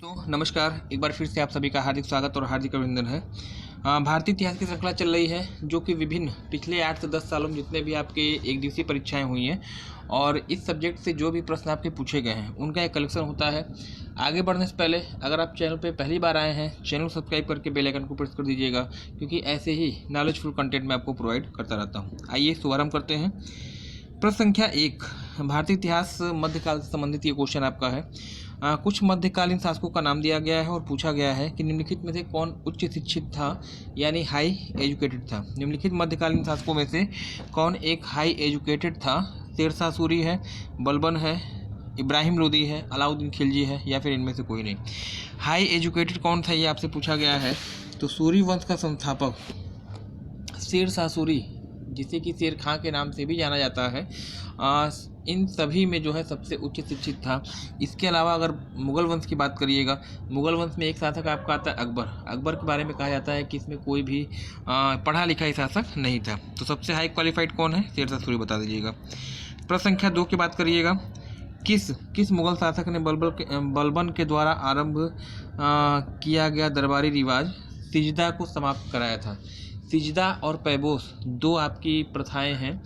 दोस्तों नमस्कार। एक बार फिर से आप सभी का हार्दिक स्वागत और हार्दिक अभिनंदन है। भारतीय इतिहास की श्रृंखला चल रही है जो कि विभिन्न पिछले 8 से 10 सालों में जितने भी आपके एक दिवसीय परीक्षाएं हुई हैं और इस सब्जेक्ट से जो भी प्रश्न आपके पूछे गए हैं उनका एक कलेक्शन होता है। आगे बढ़ने से पहले अगर आप चैनल पे पहली बार आए हैं, चैनल सब्सक्राइब करके बेल आइकन को प्रेस कर दीजिएगा, क्योंकि ऐसे ही नॉलेजफुल कंटेंट मैं आपको प्रोवाइड करता रहता हूँ। आइए शुभारंभ करते हैं। प्रश्न संख्या 1, भारतीय इतिहास मध्यकाल से संबंधित ये क्वेश्चन आपका है। कुछ मध्यकालीन शासकों का नाम दिया गया है और पूछा गया है कि निम्नलिखित में से कौन उच्च शिक्षित था, यानी हाई एजुकेटेड था। निम्नलिखित मध्यकालीन शासकों में से कौन एक हाई एजुकेटेड था? शेरशाह सूरी है, बलबन है, इब्राहिम लोदी है, अलाउद्दीन खिलजी है, या फिर इनमें से कोई नहीं। हाई एजुकेटेड कौन था ये आपसे पूछा गया है। तो सूरी वंश का संस्थापक शेरशाह सूरी, जिसे कि शेर खां के नाम से भी जाना जाता है, इन सभी में जो है सबसे उच्च शिक्षित था। इसके अलावा अगर मुग़ल वंश की बात करिएगा, मुग़ल वंश में एक शासक आपका आता है अकबर। अकबर के बारे में कहा जाता है कि इसमें कोई भी पढ़ा लिखा ही शासक नहीं था। तो सबसे हाई क्वालिफाइड कौन है? शेरशाह सूरी बता दीजिएगा। प्रश्न संख्या 2 की बात करिएगा, किस मुग़ल शासक ने बलबन के द्वारा आरंभ किया गया दरबारी रिवाज सिजदा को समाप्त कराया था? सिजदा और पैबोस दो आपकी प्रथाएं हैं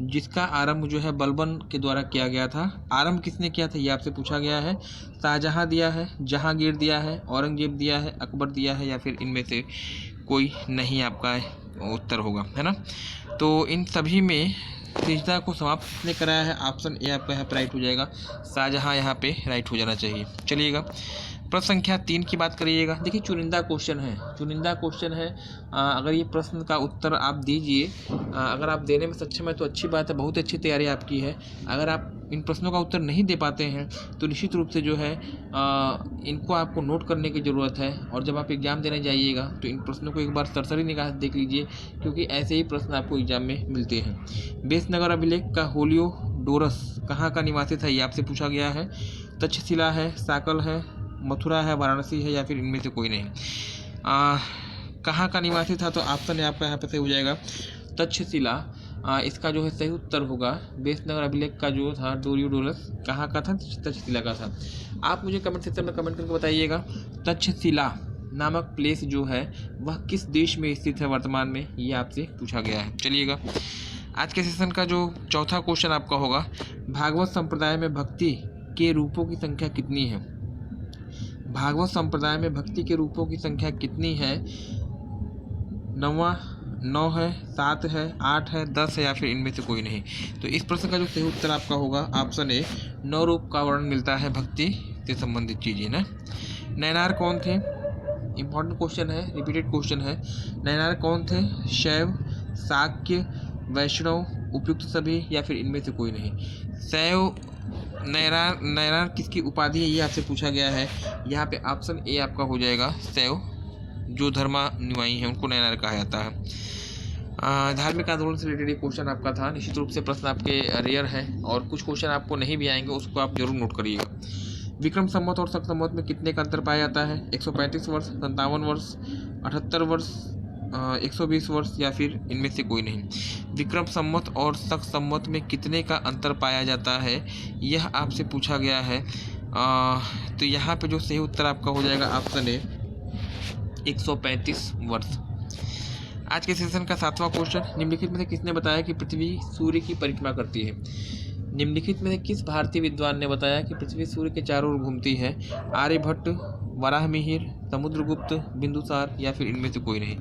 जिसका आरंभ जो है बलबन के द्वारा किया गया था। आरंभ किसने किया था ये आपसे पूछा गया है। शाहजहां दिया है, जहांगीर दिया है, औरंगजेब दिया है, अकबर दिया है, या फिर इनमें से कोई नहीं आपका उत्तर होगा, है ना। तो इन सभी में सिजदा को समाप्त किसने कराया है? ऑप्शन ए आपका यहाँ पर राइट हो जाएगा। शाहजहां यहाँ पे राइट हो जाना चाहिए। चलिएगा प्रश्न संख्या 3 की बात करिएगा। देखिए चुनिंदा क्वेश्चन है। अगर ये प्रश्न का उत्तर आप दीजिए, अगर आप देने में सक्षम है तो अच्छी बात है, बहुत अच्छी तैयारी आपकी है। अगर आप इन प्रश्नों का उत्तर नहीं दे पाते हैं तो निश्चित रूप से जो है इनको आपको नोट करने की ज़रूरत है, और जब आप एग्ज़ाम देने जाइएगा तो इन प्रश्नों को एक बार सरसरी निगाह से देख लीजिए, क्योंकि ऐसे ही प्रश्न आपको एग्जाम में मिलते हैं। बेसनगर अभिलेख का होलियोडोरस कहाँ का निवासी था ये आपसे पूछा गया है। तक्षशिला है, साकल है, मथुरा है, वाराणसी है, या फिर इनमें से कोई नहीं। कहाँ का निवासी था? तो ऑप्शन है आपका यहाँ पे सही हो जाएगा तक्षशिला। इसका जो है सही उत्तर होगा। बेसनगर अभिलेख का जो था होलियोडोरस कहाँ का था? तक्षशिला का था। आप मुझे कमेंट सेक्शन में कमेंट करके बताइएगा तक्षशिला नामक प्लेस जो है वह किस देश में स्थित है वर्तमान में, ये आपसे पूछा गया है। चलिएगा आज के सेशन का जो चौथा क्वेश्चन आपका होगा, भागवत संप्रदाय में भक्ति के रूपों की संख्या कितनी है? भागवत संप्रदाय में भक्ति के रूपों की संख्या कितनी है? 9 है, 7 है, 8 है, 10 है, या फिर इनमें से कोई नहीं। तो इस प्रश्न का जो सही उत्तर आपका होगा ऑप्शन ए, 9 रूप का वर्णन मिलता है भक्ति से संबंधित चीज़ें ना। नैनार कौन थे? इंपॉर्टेंट क्वेश्चन है, रिपीटेड क्वेश्चन है। नैनार कौन थे? शैव, शाक्य, वैष्णव, उपयुक्त सभी, या फिर इनमें से कोई नहीं। शैव नैनार किसकी उपाधि है ये आपसे पूछा गया है। यहाँ पे ऑप्शन ए आपका हो जाएगा शैव, जो धर्मानुयायी हैं उनको नैनार कहा जाता है। धार्मिक आंदोलन से रिलेटेड क्वेश्चन आपका था। निश्चित रूप से प्रश्न आपके रेयर हैं और कुछ क्वेश्चन आपको नहीं भी आएंगे, उसको आप जरूर नोट करिएगा। विक्रम संवत और शक संवत में कितने का अंतर पाया जाता है? 135 वर्ष, 57 वर्ष, 78 वर्ष, 120 वर्ष, या फिर इनमें से कोई नहीं। विक्रम संवत और शक संवत में कितने का अंतर पाया जाता है यह आपसे पूछा गया है। तो यहाँ पे जो सही उत्तर आपका हो जाएगा ऑप्शन ए, 135 वर्ष। आज के सेशन का 7वां क्वेश्चन, निम्नलिखित में से किसने बताया कि पृथ्वी सूर्य की परिक्रमा करती है? निम्नलिखित में से किस भारतीय विद्वान ने बताया कि पृथ्वी सूर्य के चारों ओर घूमती है? आर्यभट्ट, वराहमिहिर, समुद्रगुप्त, बिंदुसार, या फिर इनमें से कोई नहीं।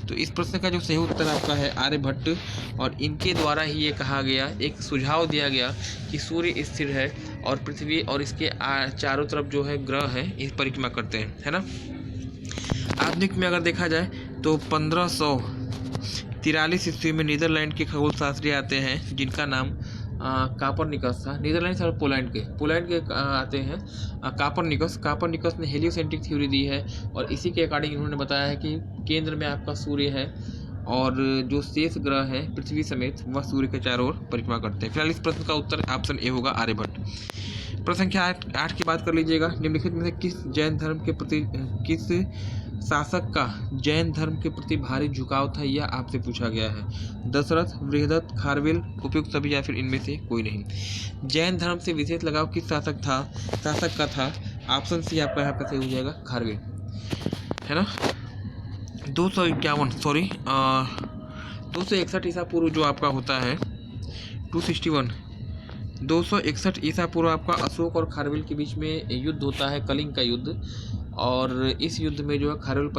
तो इस प्रश्न का जो सही उत्तर आपका है आर्यभट्ट, और इनके द्वारा ही ये कहा गया, एक सुझाव दिया गया कि सूर्य स्थिर है और पृथ्वी और इसके चारों तरफ जो है ग्रह हैं इस परिक्रमा करते हैं, है ना। आधुनिक में अगर देखा जाए तो 1543 ईस्वी में नीदरलैंड के खगोल शास्त्री आते हैं जिनका नाम कापरनिकस था। नीदरलैंड और पोलैंड के आते हैं कापरनिकस ने हेलियोसेंट्रिक थ्योरी दी है, और इसी के अकॉर्डिंग इन्होंने बताया है कि केंद्र में आपका सूर्य है और जो शेष ग्रह है पृथ्वी समेत वह सूर्य के चारों ओर परिक्रमा करते हैं। फिलहाल इस प्रश्न का उत्तर ऑप्शन ए होगा आर्यभट्ट। प्रश्न संख्या 8 की बात कर लीजिएगा। निम्नलिखित में से किस शासक का जैन धर्म के प्रति भारी झुकाव था यह आपसे पूछा गया है। दशरथ, बृहदत्त, खारवेल, उपयुक्त सभी, या फिर इनमें से कोई नहीं। जैन धर्म से विशेष लगाव किस शासक का था? ऑप्शन सी आपका यहाँ पे सही हो जाएगा, खारवेल, है ना। 261 ईसा पूर्व जो आपका होता है 261 ईसा पूर्व आपका अशोक और खारवेल के बीच में युद्ध होता है, कलिंग का युद्ध। और इस युद्ध में जो है खारवेल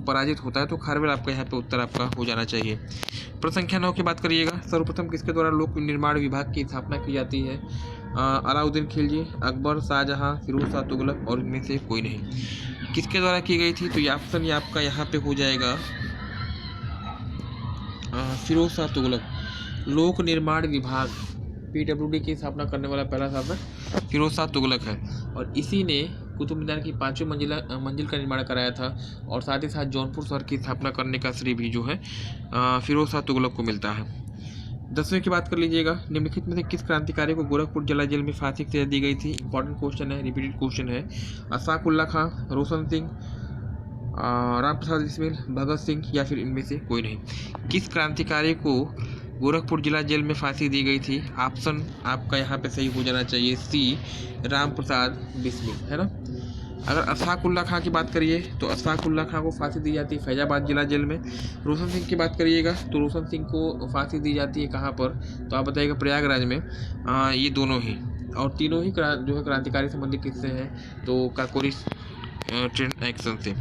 पराजित होता है, तो खारवेल आपका यहाँ पे उत्तर आपका हो जाना चाहिए। प्रश्न संख्या 9 की बात करिएगा। सर्वप्रथम किसके द्वारा लोक निर्माण विभाग की स्थापना की जाती है? अलाउद्दीन खिलजी, अकबर, शाहजहां, फिरोज शाह तुगलक और इनमें से कोई नहीं। किसके द्वारा की गई थी? तो ये ऑप्शन ये आपका यहाँ पे हो जाएगा फिरोज शाह तुगलक। लोक निर्माण विभाग PWD की स्थापना करने वाला पहला शासक फिरोज शाह तुगलक है, और इसी ने कुतुब मीनार की 5वीं मंजिल का निर्माण कराया था, और साथ ही साथ जौनपुर शहर की स्थापना करने का श्रेय भी जो है फिरोज शाह तुगलक को मिलता है। 10वें की बात कर लीजिएगा। निम्नलिखित में से किस क्रांतिकारी को गोरखपुर जला जेल में फांसी की सजा दी गई थी? इंपॉर्टेंट क्वेश्चन है, रिपीटेड क्वेश्चन है। अशफाक उल्लाह खां, रोशन सिंह, राम प्रसाद बिस्मिल, भगत सिंह या फिर इनमें से कोई नहीं। किस क्रांतिकारी को गोरखपुर जिला जेल में फांसी दी गई थी? ऑप्शन आपका यहाँ पे सही हो जाना चाहिए, सी, राम प्रसाद बिस्मिल, है ना। अगर अशफाक उल्लाह खां की बात करिए तो अशफाक उल्लाह खां को फांसी दी जाती है फैजाबाद जिला जेल में। रोशन सिंह की बात करिएगा तो रोशन सिंह को फांसी दी जाती है कहाँ पर? तो आप बताइएगा प्रयागराज में। ये दोनों ही, और तीनों ही जो है क्रांतिकारी संबंधित किससे हैं? तो काकोरी ट्रेन एक्शन से।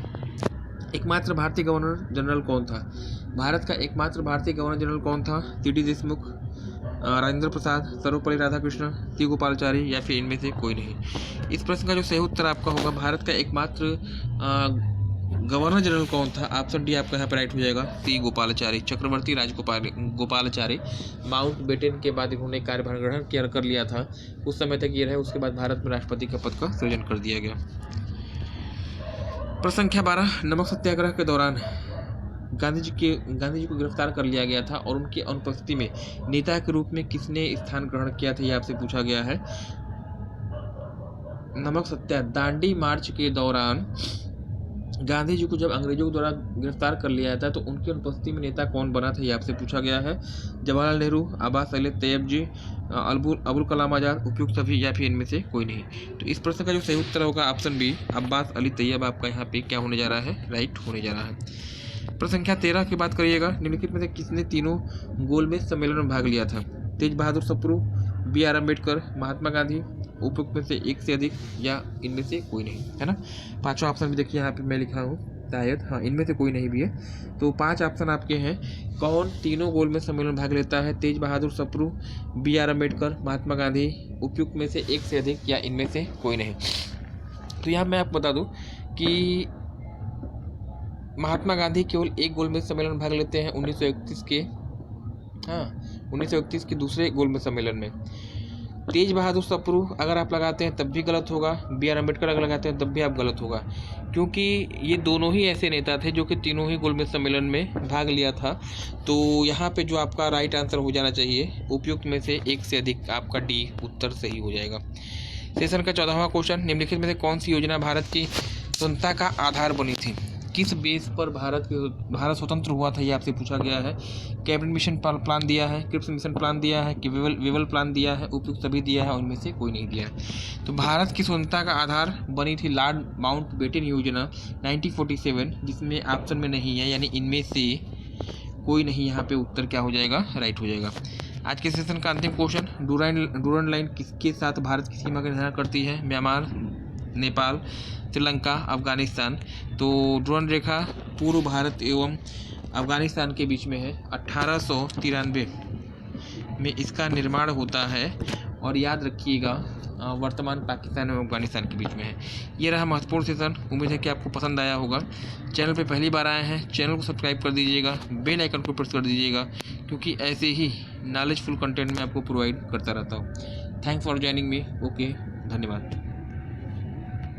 एकमात्र भारतीय गवर्नर जनरल कौन था? भारत का एकमात्र भारतीय गवर्नर जनरल कौन था? TD देशमुख, राजेंद्र प्रसाद, सर्वपल्ली राधाकृष्णन, सी गोपालाचारी या फिर इनमें से कोई नहीं। इस प्रश्न का जो सही उत्तर आपका होगा, भारत का एकमात्र गवर्नर जनरल कौन था? ऑप्शन डी आपका यहाँ पर राइट हो जाएगा, सी गोपालाचारी, चक्रवर्ती गोपालाचारी। माउंट बेटन के बाद इन्होंने कार्यभार ग्रहण कर लिया था, कुछ समय तक ये रहे, उसके बाद भारत में राष्ट्रपति का पद का सृजन कर दिया गया। प्रश्न संख्या 12। नमक सत्याग्रह के दौरान गांधी जी को गिरफ्तार कर लिया गया था, और उनकी अनुपस्थिति में नेता के रूप में किसने स्थान ग्रहण किया था? यह आपसे पूछा गया है। नमक सत्याग्रह दांडी मार्च के दौरान गांधी जी को जब अंग्रेजों द्वारा गिरफ्तार कर लिया था, तो उनकी अनुपस्थिति में नेता कौन बना था? यह आपसे पूछा गया है। जवाहरलाल नेहरू, अब्बास अली तैयब जी, अबुल कलाम आज़ाद, उपयुक्त सभी या फिर इनमें से कोई नहीं। तो इस प्रश्न का जो सही उत्तर होगा ऑप्शन बी, अब्बास अली तैयब आपका यहाँ पे क्या होने जा रहा है? राइट होने जा रहा है। प्रश्न संख्या 13 की बात करिएगा। निम्नलिखित में से किसने तीनों गोलमेज सम्मेलन में भाग लिया था? तेज बहादुर सप्रू, BR अम्बेडकर, महात्मा गांधी, उपयुक्त में से एक से अधिक या इनमें से कोई नहीं, है ना। 5वां ऑप्शन भी देखिए यहाँ पे मैं लिखा हूँ, शायद हाँ इनमें से कोई नहीं भी है। तो 5 ऑप्शन आपके हैं। कौन तीनों गोलमेज सम्मेलन में भाग लेता है? तेज बहादुर सप्रू, BR अम्बेडकर, महात्मा गांधी, उपयुक्त में से एक से अधिक या इनमें से कोई नहीं। तो यहाँ मैं आपको बता दूँ कि महात्मा गांधी केवल एक गोलमेज सम्मेलन में भाग लेते हैं 1931 के दूसरे गोलमेज सम्मेलन में। तेज बहादुर सप्रू अगर आप लगाते हैं तब भी गलत होगा, BR अम्बेडकर अगर लगाते हैं तब भी आप गलत होगा, क्योंकि ये दोनों ही ऐसे नेता थे जो कि तीनों ही गोलमेज सम्मेलन में भाग लिया था। तो यहाँ पे जो आपका राइट आंसर हो जाना चाहिए, उपयुक्त में से एक से अधिक, आपका डी उत्तर सही हो जाएगा। सेशन का 14वां क्वेश्चन। निम्नलिखित में से कौन सी योजना भारत की स्वतंत्रता का आधार बनी थी? किस बेस पर भारत स्वतंत्र हुआ था? ये आपसे पूछा गया है। कैबिनेट मिशन प्लान दिया है, क्रिप्स मिशन प्लान दिया है, कि वेवल प्लान दिया है, उपयुक्त सभी दिया है और उनमें से कोई नहीं दिया है। तो भारत की स्वतंत्रता का आधार बनी थी लॉर्ड माउंटबेटन योजना 1947, जिसमें ऑप्शन में नहीं है, यानी इनमें से कोई नहीं। यहाँ पे उत्तर क्या हो जाएगा? राइट हो जाएगा। आज के सेशन का अंतिम क्वेश्चन। डूरांड लाइन किसके साथ भारत की सीमा का निर्धारण करती है? म्यांमार, नेपाल, श्रीलंका, अफगानिस्तान। तो डूरांड रेखा पूर्व भारत एवं अफगानिस्तान के बीच में है। 1893 में इसका निर्माण होता है, और याद रखिएगा वर्तमान पाकिस्तान और अफगानिस्तान के बीच में है। ये रहा महत्वपूर्ण सेशन। उम्मीद है कि आपको पसंद आया होगा। चैनल पे पहली बार आए हैं, चैनल को सब्सक्राइब कर दीजिएगा, बेल आइकन को प्रेस कर दीजिएगा, क्योंकि ऐसे ही नॉलेजफुल कंटेंट मैं आपको प्रोवाइड करता रहता हूँ। Thanks for joining me. Okay, धन्यवाद।